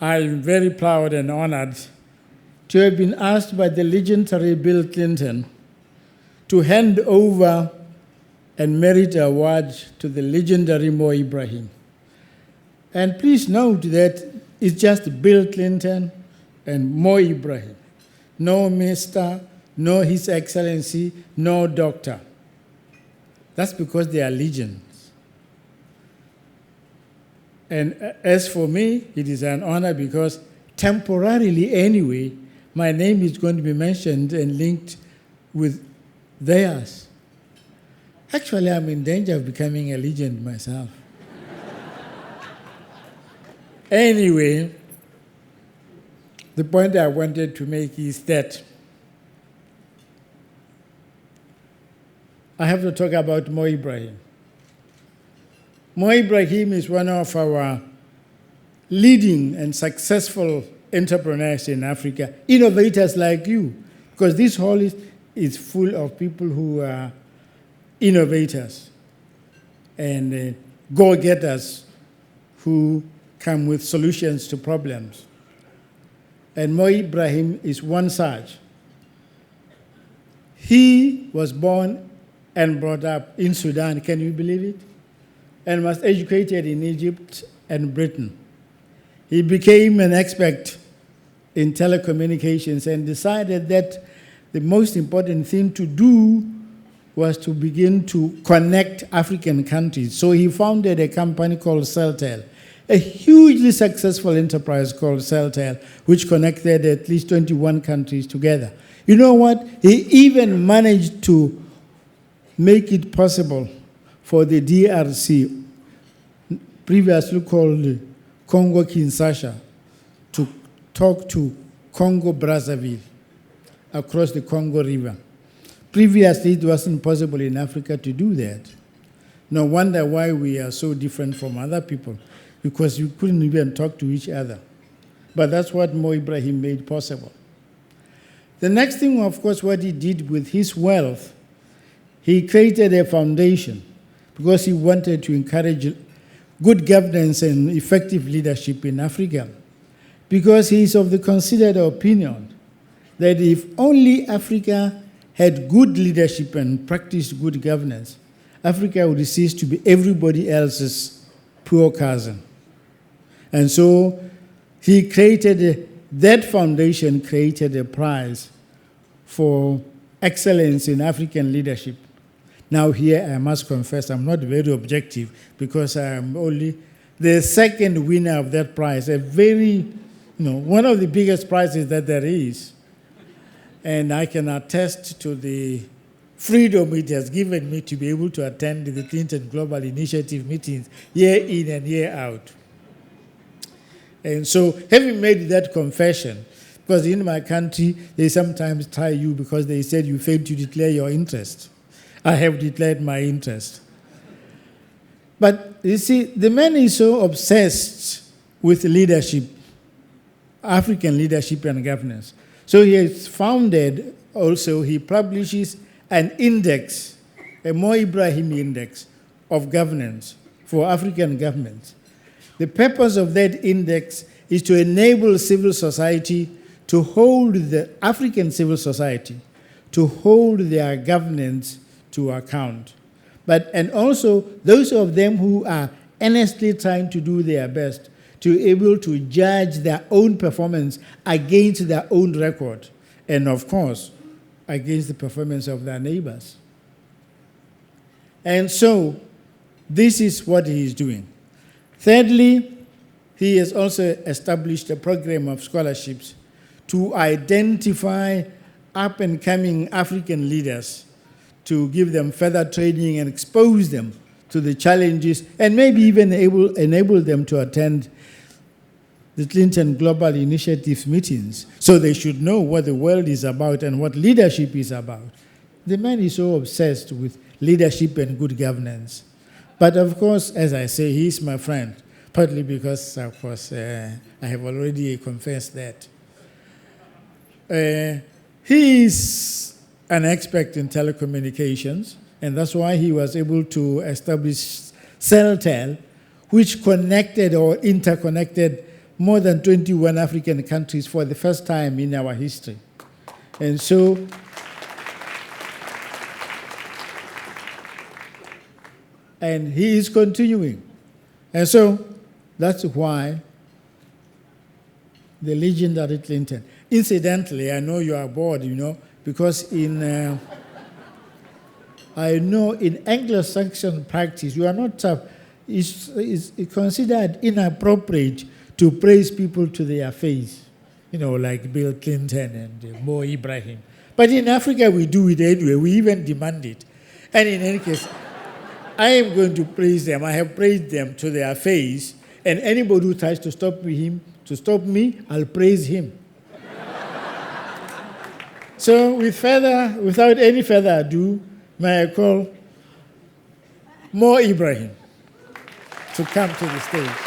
I'm very proud and honored to have been asked by the legendary Bill Clinton to hand over and merit award to the legendary Mo Ibrahim. And please note that it's just Bill Clinton and Mo Ibrahim. No Mr., no His Excellency, no Doctor. That's because they are legends. And as for me, it is an honor because temporarily anyway, my name is going to be mentioned and linked with theirs. Actually, I'm in danger of becoming a legend myself. Anyway, the point I wanted to make is that I have to talk about Mo Ibrahim. Mo Ibrahim is one of our leading and successful entrepreneurs in Africa, innovators like you, because this hall is full of people who are innovators and go-getters who come with solutions to problems. And Mo Ibrahim is one such. He was born and brought up in Sudan, can you believe it? And was educated in Egypt and Britain. He became an expert in telecommunications and decided that the most important thing to do was to begin to connect African countries. So he founded a company called Celtel, a hugely successful enterprise called Celtel, which connected at least 21 countries together. You know what? He even managed to make it possible for the DRC, previously called Congo-Kinshasa, to talk to Congo-Brazzaville across the Congo River. Previously, it wasn't possible in Africa to do that. No wonder why we are so different from other people, because you couldn't even talk to each other. But that's what Mo Ibrahim made possible. The next thing, of course, what he did with his wealth, he created a foundation because he wanted to encourage good governance and effective leadership in Africa. Because he is of the considered opinion that if only Africa had good leadership and practiced good governance, Africa would cease to be everybody else's poor cousin. And so he created, that foundation created a prize for excellence in African leadership. Now here I must confess I'm not very objective because I am only the second winner of that prize, a very, one of the biggest prizes that there is. And I can attest to the freedom it has given me to be able to attend the Clinton Global Initiative meetings year in and year out. And so having made that confession, because in my country they sometimes try you because they said you failed to declare your interest. I have declared my interest. But you see, the man is so obsessed with leadership, African leadership and governance. So he has founded also, he publishes an index, a Mo Ibrahim index of governance for African governments. The purpose of that index is to enable civil society to hold the African civil society to hold their governance to account. And also those of them who are earnestly trying to do their best to be able to judge their own performance against their own record, and of course, against the performance of their neighbors. And so, this is what he is doing. Thirdly, he has also established a program of scholarships to identify up-and-coming African leaders, to give them further training and expose them to the challenges, and maybe even enable them to attend the Clinton Global Initiative meetings, so they should know what the world is about and what leadership is about. The man is so obsessed with leadership and good governance. But of course, as I say, he's my friend, partly because, of course, I have already confessed that. He is an expert in telecommunications, and that's why he was able to establish Celtel, which connected or interconnected more than 21 African countries for the first time in our history. And so, and he is continuing. And so, that's why the legendary Clinton. Incidentally, I know you are bored, because I know in Anglo-Saxon practice, you are not, it's considered inappropriate to praise people to their face, like Bill Clinton and Mo Ibrahim. But in Africa, we do it anyway. We even demand it. And in any case, I am going to praise them. I have praised them to their face. And anybody who tries to stop me, I'll praise him. So without any further ado, may I call Mo Ibrahim to come to the stage.